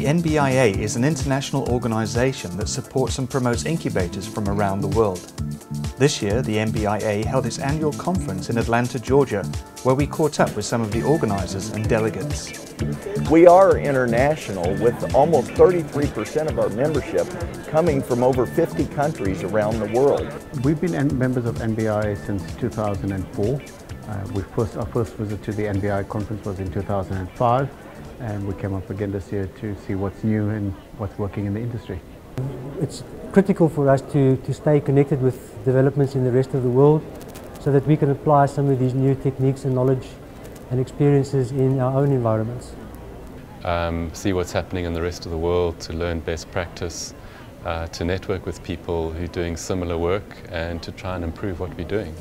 The NBIA is an international organization that supports and promotes incubators from around the world. This year, the NBIA held its annual conference in Atlanta, Georgia, where we caught up with some of the organizers and delegates. We are international, with almost 33% of our membership coming from over 50 countries around the world. We've been members of NBIA since 2004. Our first visit to the NBIA conference was in 2005, and we came up again this year to see what's new and what's working in the industry. It's critical for us to stay connected with developments in the rest of the world so that we can apply some of these new techniques and knowledge and experiences in our own environments. See what's happening in the rest of the world, to learn best practice, to network with people who are doing similar work, and to try and improve what we're doing.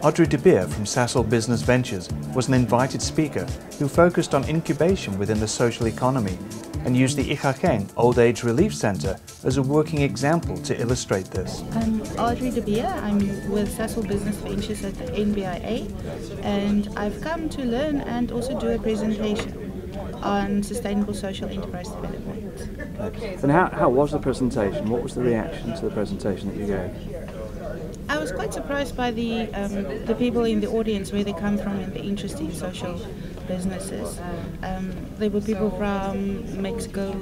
Adri from Sasol Business Ventures was an invited speaker who focused on incubation within the social economy and used the Ichacheng Old Age Relief Center as a working example to illustrate this. I'm Adri. I'm with Sasol Business Ventures at the NBIA, and I've come to learn and also do a presentation on sustainable social enterprise development. Okay. And how was the presentation? What was the reaction to the presentation that you gave? I was quite surprised by the people in the audience, where they come from and the interest in social businesses. There were people from Mexico,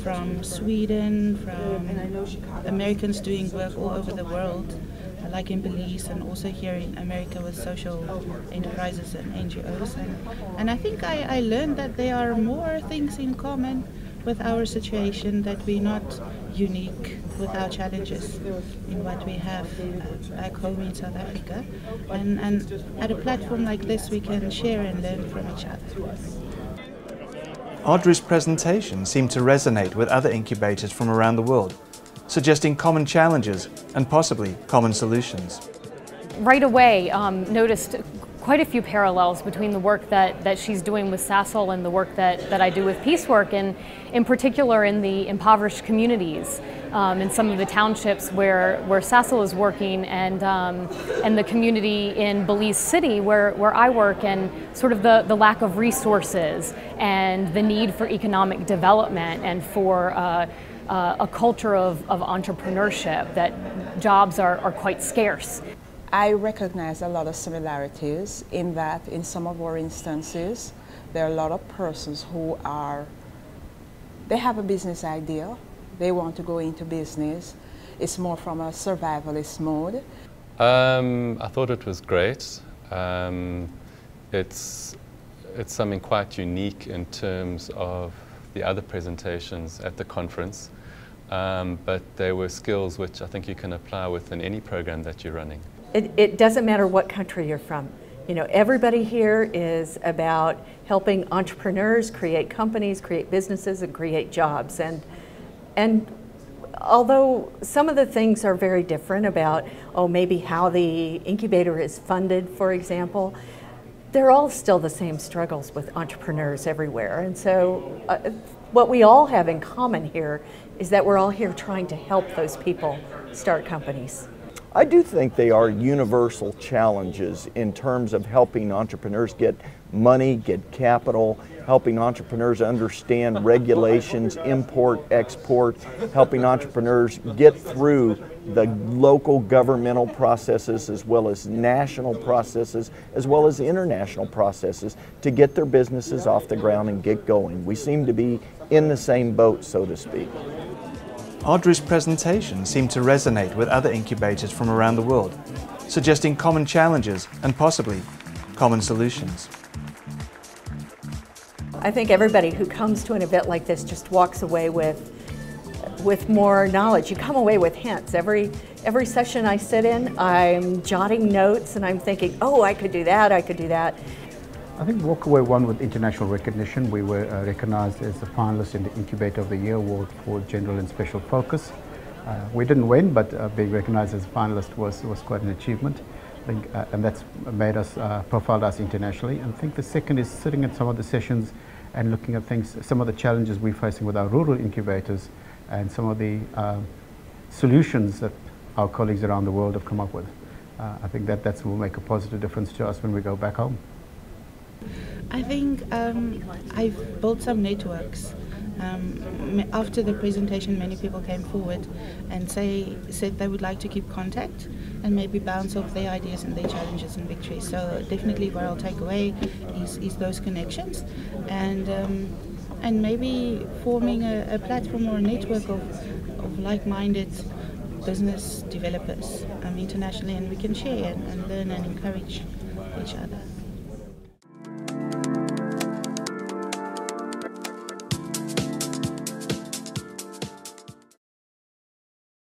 from Sweden, from Americans doing work all over the world, like in Belize, and also here in America with social enterprises and NGOs. And I think I learned that there are more things in common with our situation, that we're not unique with our challenges in what we have back home in South Africa. And at a platform like this, we can share and learn from each other. Adri's presentation seemed to resonate with other incubators from around the world, suggesting common challenges and possibly common solutions. Right away, noticed quite a few parallels between the work that she's doing with Sasol and the work that I do with Peacework, and in particular in the impoverished communities, in some of the townships where Sasol is working, and the community in Belize City where I work, and sort of the lack of resources and the need for economic development and for a culture of entrepreneurship, that jobs are quite scarce. I recognize a lot of similarities in that in some of our instances, there are a lot of persons who they have a business idea, they want to go into business. It's more from a survivalist mode. I thought it was great. It's something quite unique in terms of the other presentations at the conference, but there were skills which I think you can apply within any program that you're running. It doesn't matter what country you're from. You know, everybody here is about helping entrepreneurs create companies, create businesses, and create jobs. And although some of the things are very different about, maybe how the incubator is funded, for example, they're all still the same struggles with entrepreneurs everywhere. And so what we all have in common here is that we're all here trying to help those people start companies. I do think they are universal challenges in terms of helping entrepreneurs get money, get capital, helping entrepreneurs understand regulations, import, export, helping entrepreneurs get through the local governmental processes as well as national processes as well as international processes to get their businesses off the ground and get going. We seem to be in the same boat, so to speak. Adri's presentation seemed to resonate with other incubators from around the world, suggesting common challenges and possibly common solutions. I think everybody who comes to an event like this just walks away with more knowledge. You come away with hints. Every session I sit in, I'm jotting notes and I'm thinking, I could do that, I could do that. I think walk away one with international recognition. We were recognized as a finalist in the Incubator of the Year Award for General and Special Focus. We didn't win, but being recognized as a finalist was quite an achievement. I think, and that's made us, profiled us internationally. And I think the second is sitting at some of the sessions and looking at things, some of the challenges we're facing with our rural incubators and some of the solutions that our colleagues around the world have come up with. I think that will make a positive difference to us when we go back home. I think I've built some networks. After the presentation, many people came forward and said they would like to keep contact and maybe bounce off their ideas and their challenges and victories. So definitely what I'll take away is those connections, and maybe forming a platform or a network of like-minded business developers internationally, and we can share and learn and encourage each other.